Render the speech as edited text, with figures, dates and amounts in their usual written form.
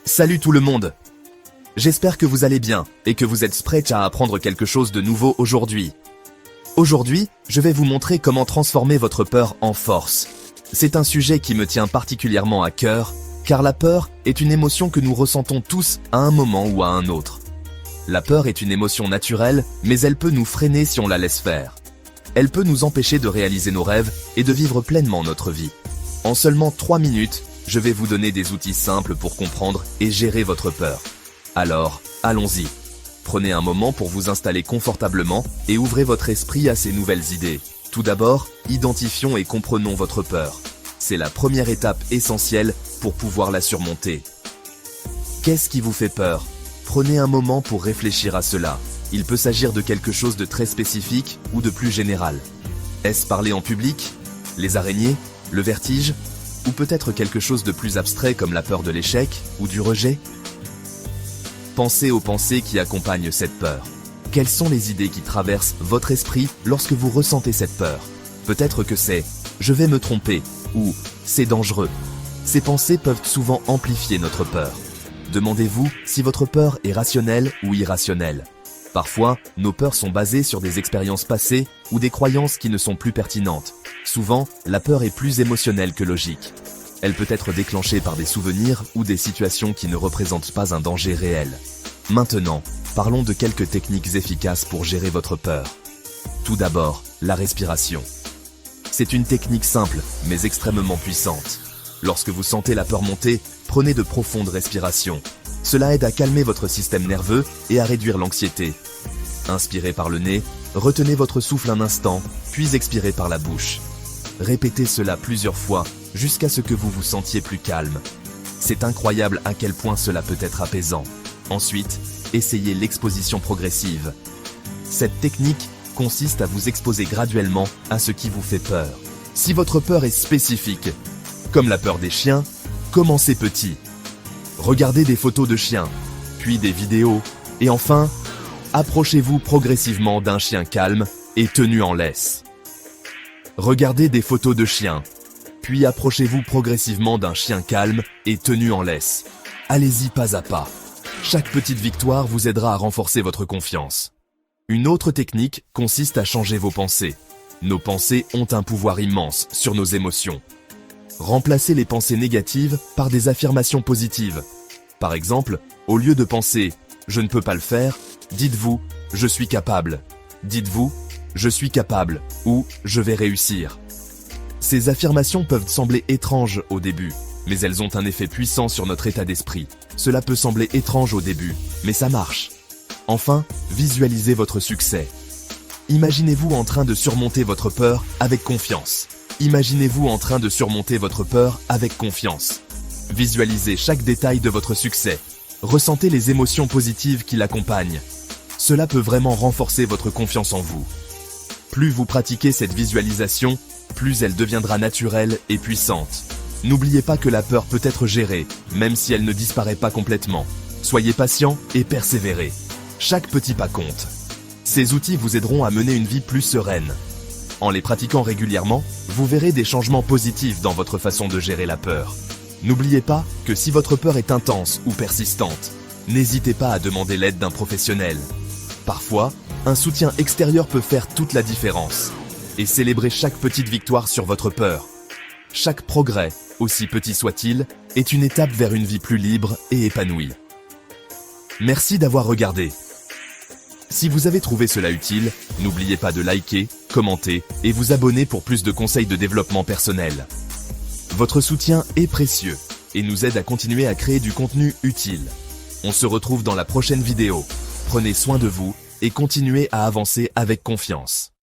Salut tout le monde! J'espère que vous allez bien et que vous êtes prêts à apprendre quelque chose de nouveau aujourd'hui. Aujourd'hui, je vais vous montrer comment transformer votre peur en force. C'est un sujet qui me tient particulièrement à cœur, car la peur est une émotion que nous ressentons tous à un moment ou à un autre. La peur est une émotion naturelle, mais elle peut nous freiner si on la laisse faire. Elle peut nous empêcher de réaliser nos rêves et de vivre pleinement notre vie. En seulement 3 minutes, je vais vous donner des outils simples pour comprendre et gérer votre peur. Alors, allons-y. Prenez un moment pour vous installer confortablement et ouvrez votre esprit à ces nouvelles idées. Tout d'abord, identifions et comprenons votre peur. C'est la première étape essentielle pour pouvoir la surmonter. Qu'est-ce qui vous fait peur? Prenez un moment pour réfléchir à cela. Il peut s'agir de quelque chose de très spécifique ou de plus général. Est-ce parler en public? Les araignées? Le vertige? Ou peut-être quelque chose de plus abstrait comme la peur de l'échec ou du rejet? Pensez aux pensées qui accompagnent cette peur. Quelles sont les idées qui traversent votre esprit lorsque vous ressentez cette peur? Peut-être que c'est « je vais me tromper » ou « c'est dangereux ». Ces pensées peuvent souvent amplifier notre peur. Demandez-vous si votre peur est rationnelle ou irrationnelle. Parfois, nos peurs sont basées sur des expériences passées ou des croyances qui ne sont plus pertinentes. Souvent, la peur est plus émotionnelle que logique. Elle peut être déclenchée par des souvenirs ou des situations qui ne représentent pas un danger réel. Maintenant, parlons de quelques techniques efficaces pour gérer votre peur. Tout d'abord, la respiration. C'est une technique simple, mais extrêmement puissante. Lorsque vous sentez la peur monter, prenez de profondes respirations. Cela aide à calmer votre système nerveux et à réduire l'anxiété. Inspirez par le nez, retenez votre souffle un instant, puis expirez par la bouche. Répétez cela plusieurs fois, jusqu'à ce que vous vous sentiez plus calme. C'est incroyable à quel point cela peut être apaisant. Ensuite, essayez l'exposition progressive. Cette technique consiste à vous exposer graduellement à ce qui vous fait peur. Si votre peur est spécifique, comme la peur des chiens, commencez petit. Regardez des photos de chiens, puis des vidéos, et enfin, approchez-vous progressivement d'un chien calme et tenu en laisse. Regardez des photos de chiens, puis approchez-vous progressivement d'un chien calme et tenu en laisse. Allez-y pas à pas. Chaque petite victoire vous aidera à renforcer votre confiance. Une autre technique consiste à changer vos pensées. Nos pensées ont un pouvoir immense sur nos émotions. Remplacez les pensées négatives par des affirmations positives. Par exemple, au lieu de penser « je ne peux pas le faire », dites-vous « je suis capable ». Dites-vous « je suis capable » ou « je vais réussir ». Ces affirmations peuvent sembler étranges au début, mais elles ont un effet puissant sur notre état d'esprit. Cela peut sembler étrange au début, mais ça marche. Enfin, visualisez votre succès. Imaginez-vous en train de surmonter votre peur avec confiance. Imaginez-vous en train de surmonter votre peur avec confiance. Visualisez chaque détail de votre succès. Ressentez les émotions positives qui l'accompagnent. Cela peut vraiment renforcer votre confiance en vous. Plus vous pratiquez cette visualisation, plus elle deviendra naturelle et puissante. N'oubliez pas que la peur peut être gérée, même si elle ne disparaît pas complètement. Soyez patient et persévérez. Chaque petit pas compte. Ces outils vous aideront à mener une vie plus sereine. En les pratiquant régulièrement, vous verrez des changements positifs dans votre façon de gérer la peur. N'oubliez pas que si votre peur est intense ou persistante, n'hésitez pas à demander l'aide d'un professionnel. Parfois, un soutien extérieur peut faire toute la différence. Et célébrez chaque petite victoire sur votre peur. Chaque progrès, aussi petit soit-il, est une étape vers une vie plus libre et épanouie. Merci d'avoir regardé. Si vous avez trouvé cela utile, n'oubliez pas de liker, commenter et vous abonner pour plus de conseils de développement personnel. Votre soutien est précieux et nous aide à continuer à créer du contenu utile. On se retrouve dans la prochaine vidéo. Prenez soin de vous et continuez à avancer avec confiance.